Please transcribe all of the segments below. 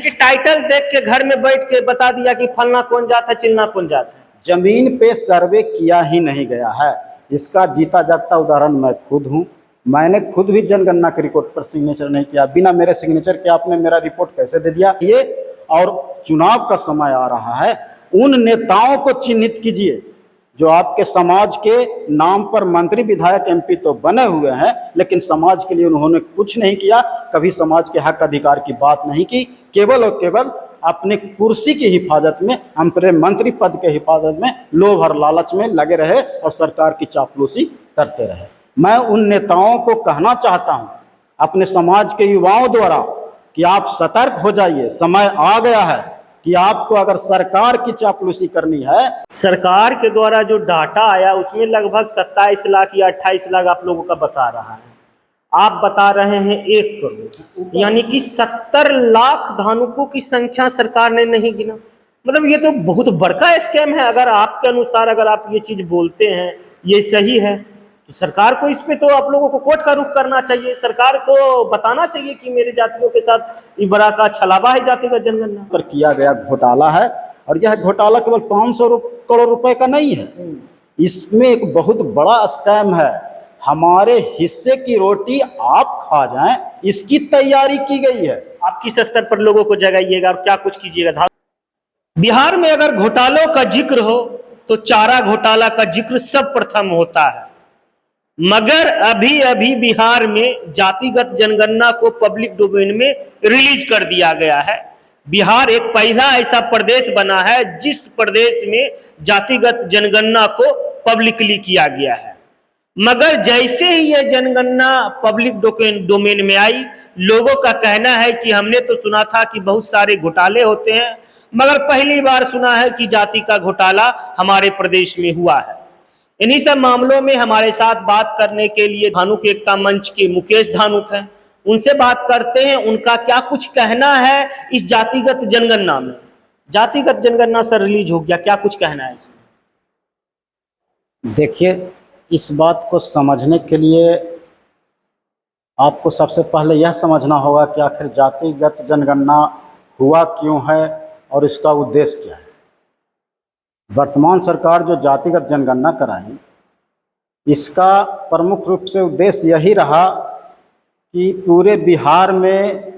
कि टाइटल देख के घर में बैठ के बता दिया कि फलना कौन जात है, चिलना कौन जात है। जमीन पे सर्वे किया ही नहीं गया है। इसका जीता जागता उदाहरण मैं खुद हूँ। मैंने खुद भी जनगणना के रिपोर्ट पर सिग्नेचर नहीं किया। बिना मेरे सिग्नेचर के आपने मेरा रिपोर्ट कैसे दे दिया? ये और चुनाव का समय आ रहा है, उन नेताओं को चिन्हित कीजिए जो आपके समाज के नाम पर मंत्री विधायक एमपी तो बने हुए हैं, लेकिन समाज के लिए उन्होंने कुछ नहीं किया। कभी समाज के हक अधिकार की बात नहीं की, केवल और केवल अपने कुर्सी की हिफाजत में, अपने मंत्री पद के हिफाजत में लोभ और लालच में लगे रहे और सरकार की चापलूसी करते रहे। मैं उन नेताओं को कहना चाहता हूं अपने समाज के युवाओं द्वारा कि आप सतर्क हो जाइए। समय आ गया है कि आपको अगर सरकार की चापलूसी करनी है। सरकार के द्वारा जो डाटा आया उसमें लगभग 27 लाख या 28 लाख आप लोगों का बता रहा है, आप बता रहे हैं 1 करोड़, यानी कि 70 लाख धानुकों की संख्या सरकार ने नहीं गिना। मतलब ये तो बहुत बड़का स्कैम है। अगर आपके अनुसार अगर आप ये चीज बोलते हैं ये सही है तो सरकार को इस पे तो आप लोगों को कोर्ट का रुख करना चाहिए। सरकार को बताना चाहिए कि मेरे जातियों के साथ इबरा का छलावा है जातिगत जनगणना पर किया गया घोटाला है। और यह घोटाला केवल 500 करोड़ रुपए का नहीं है, इसमें एक बहुत बड़ा स्कैम है। हमारे हिस्से की रोटी आप खा जाएं, इसकी तैयारी की गई है। आप किस स्तर पर लोगों को जगाइएगा और क्या कुछ कीजिएगा? बिहार में अगर घोटालों का जिक्र हो तो चारा घोटाला का जिक्र सर्वप्रथम होता है, मगर अभी अभी बिहार में जातिगत जनगणना को पब्लिक डोमेन में रिलीज कर दिया गया है। बिहार एक पहला ऐसा प्रदेश बना है जिस प्रदेश में जातिगत जनगणना को पब्लिकली किया गया है। मगर जैसे ही यह जनगणना पब्लिक डोमेन में आई, लोगों का कहना है कि हमने तो सुना था कि बहुत सारे घोटाले होते हैं, मगर पहली बार सुना है कि जाति का घोटाला हमारे प्रदेश में हुआ है। इन्हीं सब मामलों में हमारे साथ बात करने के लिए धानुक एकता मंच के मुकेश धानुक हैं, उनसे बात करते हैं उनका क्या कुछ कहना है इस जातिगत जनगणना में। जातिगत जनगणना सर रिलीज हो गया, क्या कुछ कहना है इसमें? देखिए, इस बात को समझने के लिए आपको सबसे पहले यह समझना होगा कि आखिर जातिगत जनगणना हुआ क्यों है और इसका उद्देश्य क्या है। वर्तमान सरकार जो जातिगत जनगणना कराई, इसका प्रमुख रूप से उद्देश्य यही रहा कि पूरे बिहार में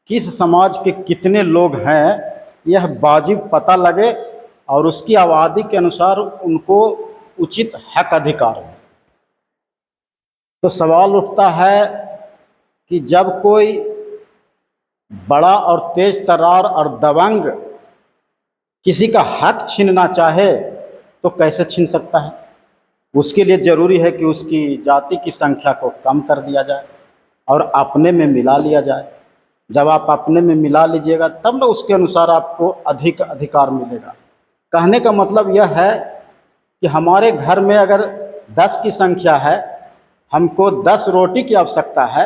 किस समाज के कितने लोग हैं यह वाजिब पता लगे और उसकी आबादी के अनुसार उनको उचित हक अधिकार हो। तो सवाल उठता है कि जब कोई बड़ा और तेज तर्रार और दबंग किसी का हक छीनना चाहे तो कैसे छीन सकता है? उसके लिए ज़रूरी है कि उसकी जाति की संख्या को कम कर दिया जाए और अपने में मिला लिया जाए। जब आप अपने में मिला लीजिएगा तब ना उसके अनुसार आपको अधिक अधिकार मिलेगा। कहने का मतलब यह है कि हमारे घर में अगर 10 की संख्या है, हमको 10 रोटी की आवश्यकता है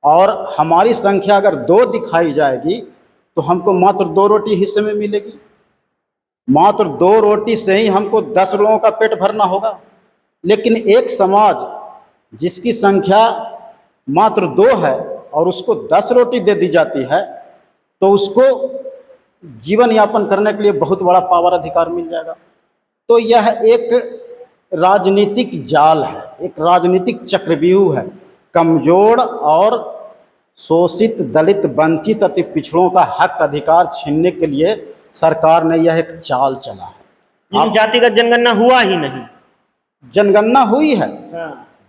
और हमारी संख्या अगर 2 दिखाई जाएगी तो हमको मात्र 2 रोटी हिस्से में मिलेगी। मात्र 2 रोटी से ही हमको 10 लोगों का पेट भरना होगा। लेकिन एक समाज जिसकी संख्या मात्र 2 है और उसको 10 रोटी दे दी जाती है तो उसको जीवन यापन करने के लिए बहुत बड़ा पावर अधिकार मिल जाएगा। तो यह एक राजनीतिक जाल है, एक राजनीतिक चक्रव्यूह है। कमजोर और शोषित, दलित, वंचित अति पिछड़ों का हक अधिकार छीनने के लिए सरकार ने यह एक चाल चला है। जातिगत जनगणना हुआ ही नहीं। जनगणना हुई है,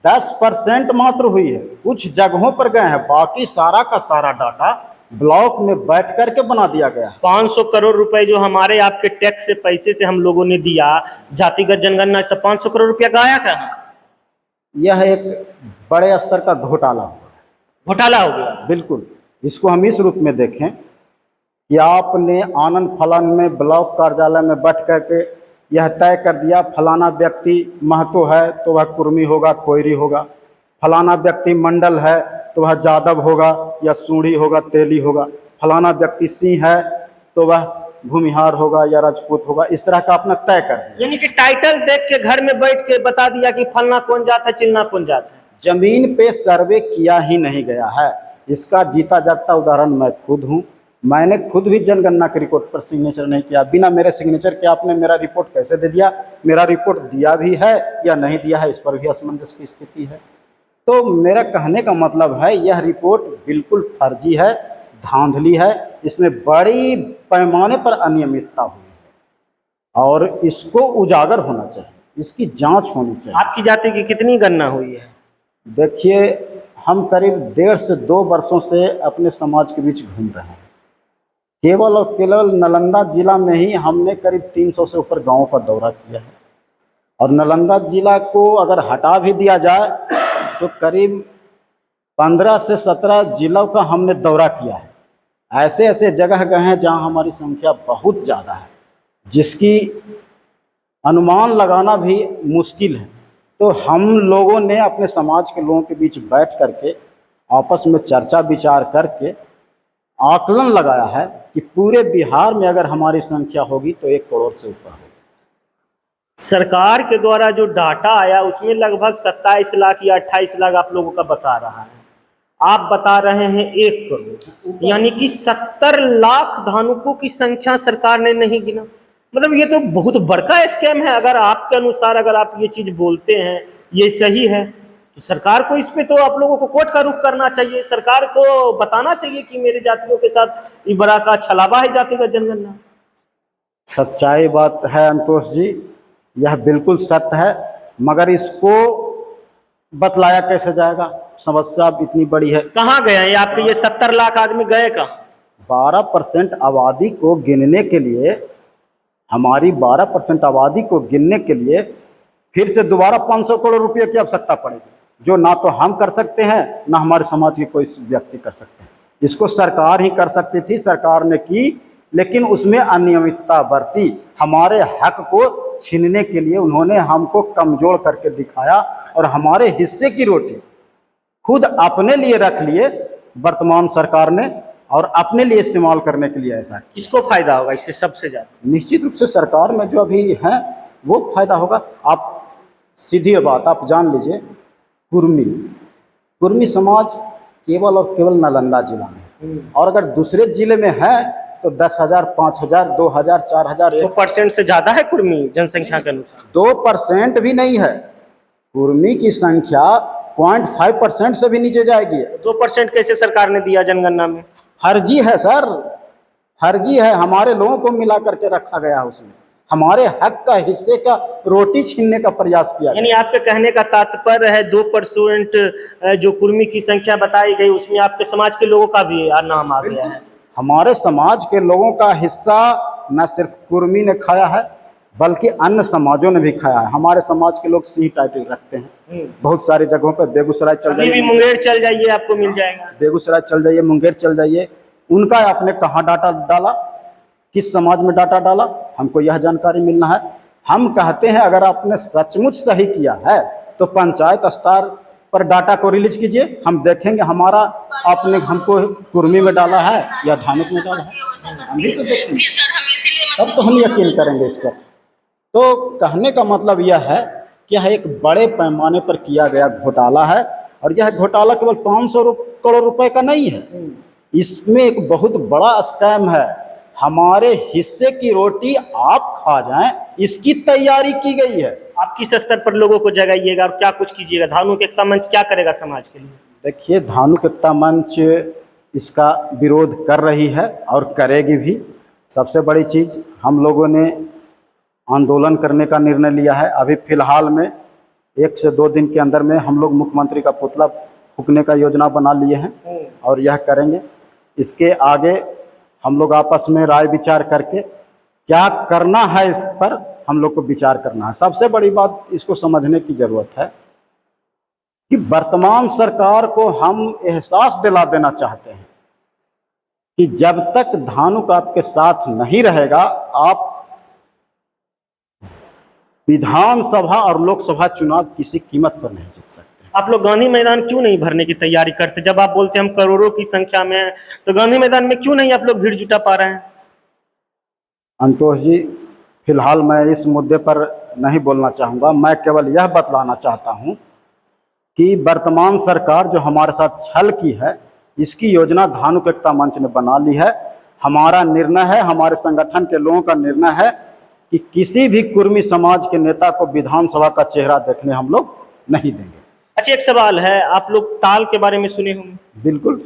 10% मात्र हुई है। कुछ जगहों पर गए हैं, बाकी सारा का सारा डाटा ब्लॉक में बैठ करके बना दिया गया है। 500 करोड़ रुपए जो हमारे आपके टैक्स से पैसे से हम लोगों ने दिया जातिगत जनगणना, तो 500 करोड़ रुपया गाया कहाँ? यह एक बड़े स्तर का घोटाला हुआ। घोटाला हो गया, बिल्कुल। इसको हम इस रूप में देखें कि आपने आनंद फलन में ब्लॉक कार्यालय में बैठ करके यह तय कर दिया फलाना व्यक्ति महतो है तो वह कुर्मी होगा, कोयरी होगा। फलाना व्यक्ति मंडल है तो वह जादव होगा या सूढ़ी होगा, तेली होगा। फलाना व्यक्ति सिंह है तो वह भूमिहार होगा या राजपूत होगा। इस तरह का आपने तय कर दिया। यानी कि टाइटल देख के घर में बैठ के बता दिया कि फलना कौन जात है, चिलना कौन जात है। जमीन पे सर्वे किया ही नहीं गया है। इसका जीता जागता उदाहरण मैं खुद हूँ। मैंने खुद भी जनगणना के रिपोर्ट पर सिग्नेचर नहीं किया। बिना मेरे सिग्नेचर के आपने मेरा रिपोर्ट कैसे दे दिया? मेरा रिपोर्ट दिया भी है या नहीं दिया है, इस पर भी असमंजस की स्थिति है। तो मेरा कहने का मतलब है, यह रिपोर्ट बिल्कुल फर्जी है, धांधली है, इसमें बड़ी पैमाने पर अनियमितता हुई है और इसको उजागर होना चाहिए, इसकी जांच होनी चाहिए। आपकी जाति की कितनी गणना हुई है? देखिए, हम करीब 1.5 से 2 वर्षों से अपने समाज के बीच घूम रहे हैं। केवल और केवल नालंदा जिला में ही हमने करीब 300 से ऊपर गांवों का दौरा किया है और नालंदा जिला को अगर हटा भी दिया जाए तो करीब 15 से 17 जिलों का हमने दौरा किया है। ऐसे ऐसे जगह गए हैं जहां हमारी संख्या बहुत ज़्यादा है, जिसकी अनुमान लगाना भी मुश्किल है। तो हम लोगों ने अपने समाज के लोगों के बीच बैठ करके आपस में चर्चा विचार करके आकलन लगाया है कि पूरे बिहार में अगर हमारी संख्या होगी तो 1 करोड़ से ऊपर होगी। सरकार के द्वारा जो डाटा आया उसमें लगभग 27 लाख या 28 लाख आप लोगों का बता रहा है, आप बता रहे हैं 1 करोड़, यानी कि 70 लाख धानुकों की संख्या सरकार ने नहीं गिना। मतलब ये तो बहुत बड़का स्कैम है। अगर आपके अनुसार अगर आप ये चीज बोलते हैं ये सही है तो सरकार को इस पे तो आप लोगों को कोर्ट का रुख करना चाहिए। सरकार को बताना चाहिए कि मेरे जातियों के साथ ये बड़ा का छलावा है जातिगत जनगणना। सच्चाई बात है अंतोष जी, यह बिल्कुल सत्य है, मगर इसको बतलाया कैसे जाएगा? समस्या इतनी बड़ी है। कहाँ गए हैं आपके ये 70 लाख आदमी गए कहाँ? 12% आबादी को गिनने के लिए, हमारी 12% आबादी को गिनने के लिए फिर से दोबारा 500 करोड़ रुपए की आवश्यकता पड़ेगी, जो ना तो हम कर सकते हैं ना हमारे समाज के कोई व्यक्ति कर सकते हैं। इसको सरकार ही कर सकती थी, सरकार ने की, लेकिन उसमें अनियमितता बरती। हमारे हक को छीनने के लिए उन्होंने हमको कमजोर करके दिखाया और हमारे हिस्से की रोटी खुद अपने लिए रख लिए वर्तमान सरकार ने और अपने लिए इस्तेमाल करने के लिए ऐसा। किसको फायदा होगा इससे सबसे ज्यादा? निश्चित रूप से सरकार में जो अभी हैं वो फायदा होगा। आप सीधी बात आप जान लीजिए, कुर्मी समाज केवल और केवल नालंदा जिला में, और अगर दूसरे जिले में है तो 10,000, 5,000, 2,000, 4,000। 2% से ज्यादा है कुर्मी जनसंख्या के अनुसार? 2% भी नहीं है, कुर्मी की संख्या 0.5% से भी नीचे जाएगी। 2% कैसे सरकार ने दिया जनगणना में? फर्जी है सर, फर्जी है। हमारे लोगों को मिला करके रखा गया है, उसमें हमारे हक का हिस्से का रोटी छीनने का प्रयास किया। यानी आपके कहने का तात्पर्य है 2% जो कुर्मी की संख्या बताई गई उसमें आपके समाज के लोगों का भी नाम आ गया है। हमारे समाज के लोगों का हिस्सा न सिर्फ कुर्मी ने खाया है बल्कि अन्य समाजों ने भी खाया है। हमारे समाज के लोग सिंह टाइटल रखते हैं बहुत सारी जगहों पर। बेगूसराय चल जाइए, भी मुंगेर चल जाइए आपको मिल जाएगा। बेगूसराय चल जाइए, मुंगेर चल जाइए, उनका आपने कहाँ डाटा डाला, किस समाज में डाटा डाला, हमको यह जानकारी मिलना है। हम कहते हैं अगर आपने सचमुच सही किया है तो पंचायत स्तर पर डाटा को रिलीज कीजिए, हम देखेंगे हमारा आपने हमको कुर्मी में डाला है या धानुक में डाला है, हम भी तो देखेंगे, तब तो हम यकीन करेंगे इस पर। तो कहने का मतलब यह है कि यह एक बड़े पैमाने पर किया गया घोटाला है और यह घोटाला केवल 500 करोड़ रुपए का नहीं है, इसमें एक बहुत बड़ा स्कैम है। हमारे हिस्से की रोटी आप खा जाएं, इसकी तैयारी की गई है। आप किस स्तर पर लोगों को जगाइएगा और क्या कुछ कीजिएगा? धानुक एकता मंच क्या करेगा समाज के लिए? देखिए, धानुक एकता मंच इसका विरोध कर रही है और करेगी भी। सबसे बड़ी चीज़, हम लोगों ने आंदोलन करने का निर्णय लिया है। अभी फिलहाल में 1 से 2 दिन के अंदर में हम लोग मुख्यमंत्री का पुतला फूंकने का योजना बना लिए हैं और यह करेंगे। इसके आगे हम लोग आपस में राय विचार करके क्या करना है इस पर हम लोग को विचार करना है। सबसे बड़ी बात इसको समझने की ज़रूरत है कि वर्तमान सरकार को हम एहसास दिला देना चाहते हैं कि जब तक धानुक आपके साथ नहीं रहेगा, आप विधानसभा और लोकसभा चुनाव किसी कीमत पर नहीं जीत सकते। आप लोग गांधी मैदान क्यों नहीं भरने की तैयारी करते? जब आप बोलते हैं हम करोड़ों की संख्या में हैं, तो गांधी मैदान में क्यों नहीं आप लोग भीड़ जुटा पा रहे हैं? अंतोष जी, फिलहाल मैं इस मुद्दे पर नहीं बोलना चाहूँगा। मैं केवल यह बतलाना चाहता हूँ कि वर्तमान सरकार जो हमारे साथ छल की है, इसकी योजना धानुक एकता मंच ने बना ली है। हमारा निर्णय है, हमारे संगठन के लोगों का निर्णय है कि किसी भी कुर्मी समाज के नेता को विधानसभा का चेहरा देखने हम लोग नहीं देंगे। अच्छा, एक सवाल है, आप लोग टाल के बारे में सुने होंगे। बिल्कुल।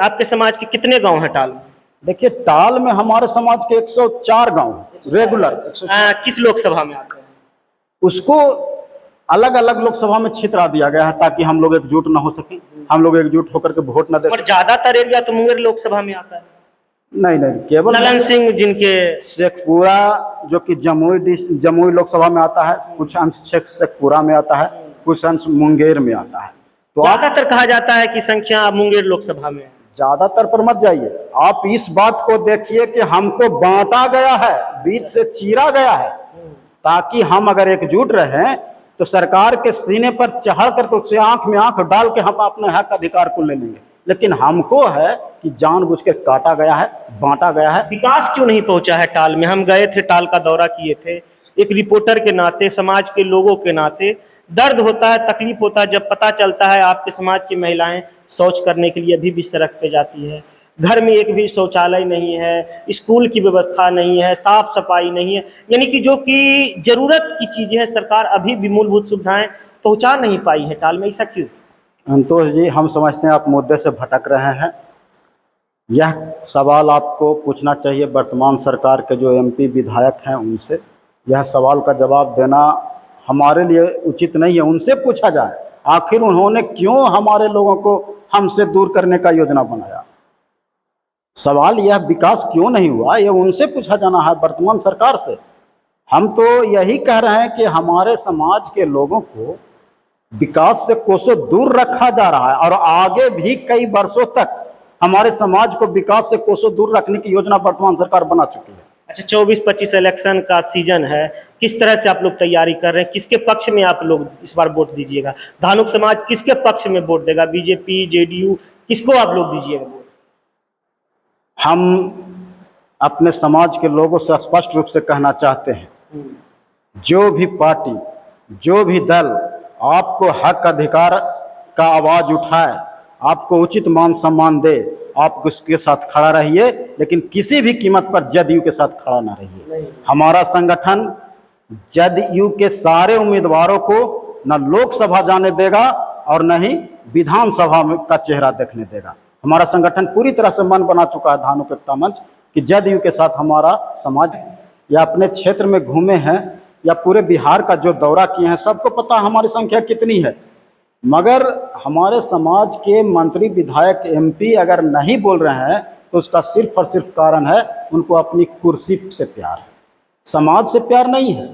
आपके समाज के कितने गांव हैं टाल में? देखिए, टाल में हमारे समाज के 104 गांव रेगुलर। किस लोकसभा में आते हैं? उसको अलग अलग लोकसभा में छितरा दिया गया है ताकि हम लोग एकजुट न हो सके, हम लोग एकजुट होकर के वोट न दे और ज्यादातर एरिया तो मुंगेर लोकसभा में आता है। नहीं नहीं, केवल ललन सिंह जिनके शेखपुरा जो कि जमुई लोकसभा में आता है, कुछ अंश शेखपुरा में आता है, कुछ अंश मुंगेर में आता है। तो आप ज्यादातर कहा जाता है कि संख्या मुंगेर लोकसभा में। ज्यादातर पर मत जाइए, आप इस बात को देखिए कि हमको बांटा गया है, बीच से चीरा गया है, ताकि हम अगर एकजुट रहें तो सरकार के सीने पर चढ़ करके उससे आंख में आंख डाल के हम अपने हक अधिकार को ले लेंगे। लेकिन हमको है कि जानबूझ के काटा गया है, बांटा गया है। विकास क्यों नहीं पहुंचा है टाल में? हम गए थे, टाल का दौरा किए थे, एक रिपोर्टर के नाते, समाज के लोगों के नाते दर्द होता है, तकलीफ होता है जब पता चलता है आपके समाज की महिलाएं शौच करने के लिए अभी भी सड़क पे जाती है, घर में एक भी शौचालय नहीं है, स्कूल की व्यवस्था नहीं है, साफ सफाई नहीं है, यानी कि जो कि जरूरत की चीजें हैं सरकार अभी भी मूलभूत सुविधाएं पहुंचा नहीं पाई है टाल में। ऐसा क्यों? संतोष जी, हम समझते हैं आप मुद्दे से भटक रहे हैं। यह सवाल आपको पूछना चाहिए वर्तमान सरकार के जो एमपी विधायक हैं उनसे। यह सवाल का जवाब देना हमारे लिए उचित नहीं है, उनसे पूछा जाए आखिर उन्होंने क्यों हमारे लोगों को हमसे दूर करने का योजना बनाया। सवाल यह विकास क्यों नहीं हुआ, यह उनसे पूछा जाना है, वर्तमान सरकार से। हम तो यही कह रहे हैं कि हमारे समाज के लोगों को विकास से कोसों दूर रखा जा रहा है और आगे भी कई वर्षों तक हमारे समाज को विकास से कोसों दूर रखने की योजना वर्तमान सरकार बना चुकी है। अच्छा, 24-25 इलेक्शन का सीजन है, किस तरह से आप लोग तैयारी कर रहे हैं? किसके पक्ष में आप लोग इस बार वोट दीजिएगा? धानुक समाज किसके पक्ष में वोट देगा? बीजेपी, जेडीयू, किसको आप लोग दीजिएगा वोट? हम अपने समाज के लोगों से स्पष्ट रूप से कहना चाहते हैं, जो भी पार्टी, जो भी दल आपको हक अधिकार का आवाज उठाए, आपको उचित मान सम्मान दे, आप उसके साथ खड़ा रहिए, लेकिन किसी भी कीमत पर जदयू के साथ खड़ा ना रहिए। हमारा संगठन जदयू के सारे उम्मीदवारों को न लोकसभा जाने देगा और न ही विधानसभा में का चेहरा देखने देगा। हमारा संगठन पूरी तरह से मन बना चुका है धानुक एकता मंच कि जदयू के साथ हमारा समाज, या अपने क्षेत्र में घूमे हैं या पूरे बिहार का जो दौरा किए हैं, सबको पता हमारी संख्या कितनी है। मगर हमारे समाज के मंत्री, विधायक, एमपी अगर नहीं बोल रहे हैं तो उसका सिर्फ और सिर्फ कारण है उनको अपनी कुर्सी से प्यार है, समाज से प्यार नहीं है।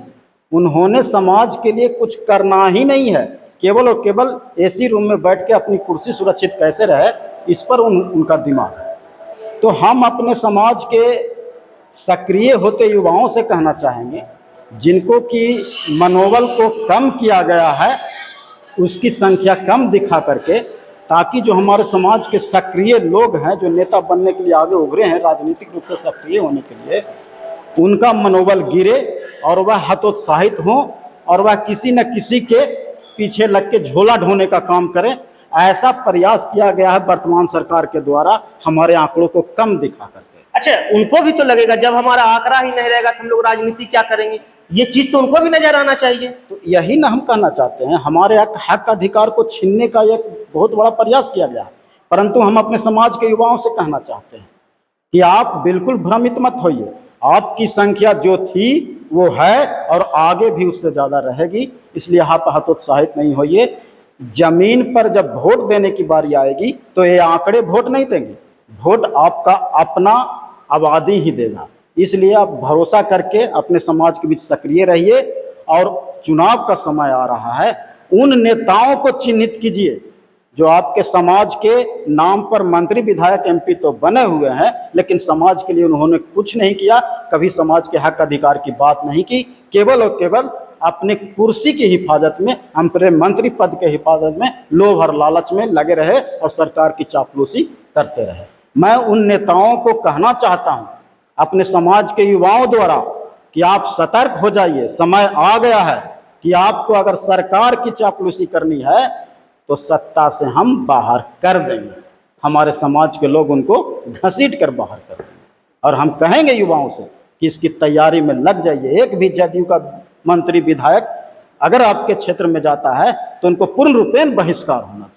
उन्होंने समाज के लिए कुछ करना ही नहीं है, केवल और केवल एसी रूम में बैठ के अपनी कुर्सी सुरक्षित कैसे रहे इस पर उनका दिमाग है। तो हम अपने समाज के सक्रिय होते युवाओं से कहना चाहेंगे, जिनको कि मनोबल को कम किया गया है, उसकी संख्या कम दिखा करके, ताकि जो हमारे समाज के सक्रिय लोग हैं, जो नेता बनने के लिए आगे उभरे हैं, राजनीतिक रूप से सक्रिय होने के लिए, उनका मनोबल गिरे और वह हतोत्साहित हों और वह किसी न किसी के पीछे लग के झोला ढोने का काम करें। ऐसा प्रयास किया गया है वर्तमान सरकार के द्वारा हमारे आंकड़ों को कम दिखा करके। अच्छा, उनको भी तो लगेगा जब हमारा आंकड़ा ही नहीं रहेगा तो हम लोग राजनीति क्या करेंगे, ये चीज तो उनको भी नजर आना चाहिए। तो यही ना हम कहना चाहते हैं, हमारे हक अधिकार को छीनने का एक बहुत बड़ा प्रयास किया गया है, परंतु हम अपने समाज के युवाओं से कहना चाहते हैं कि आप बिल्कुल भ्रमित मत होइए। आपकी संख्या जो थी वो है और आगे भी उससे ज़्यादा रहेगी, इसलिए आप हतोत्साहित नहीं होइए। जमीन पर जब वोट देने की बारी आएगी तो ये आंकड़े वोट नहीं देंगे, वोट आपका अपना आबादी ही देगा। इसलिए आप भरोसा करके अपने समाज के बीच सक्रिय रहिए और चुनाव का समय आ रहा है, उन नेताओं को चिन्हित कीजिए जो आपके समाज के नाम पर मंत्री, विधायक, एमपी तो बने हुए हैं, लेकिन समाज के लिए उन्होंने कुछ नहीं किया, कभी समाज के हक अधिकार की बात नहीं की, केवल और केवल अपने कुर्सी की हिफाजत में, अपने मंत्री पद के हिफाजत में लोभ और लालच में लगे रहे और सरकार की चापलूसी करते रहे। मैं उन नेताओं को कहना चाहता हूं अपने समाज के युवाओं द्वारा कि आप सतर्क हो जाइए, समय आ गया है कि आपको अगर सरकार की चापलूसी करनी है तो सत्ता से हम बाहर कर देंगे। हमारे समाज के लोग उनको घसीट कर बाहर कर देंगे। और हम कहेंगे युवाओं से कि इसकी तैयारी में लग जाइए। एक भी जदयू का मंत्री विधायक अगर आपके क्षेत्र में जाता है तो उनको पूर्ण रूपेण बहिष्कार होना चाहिए।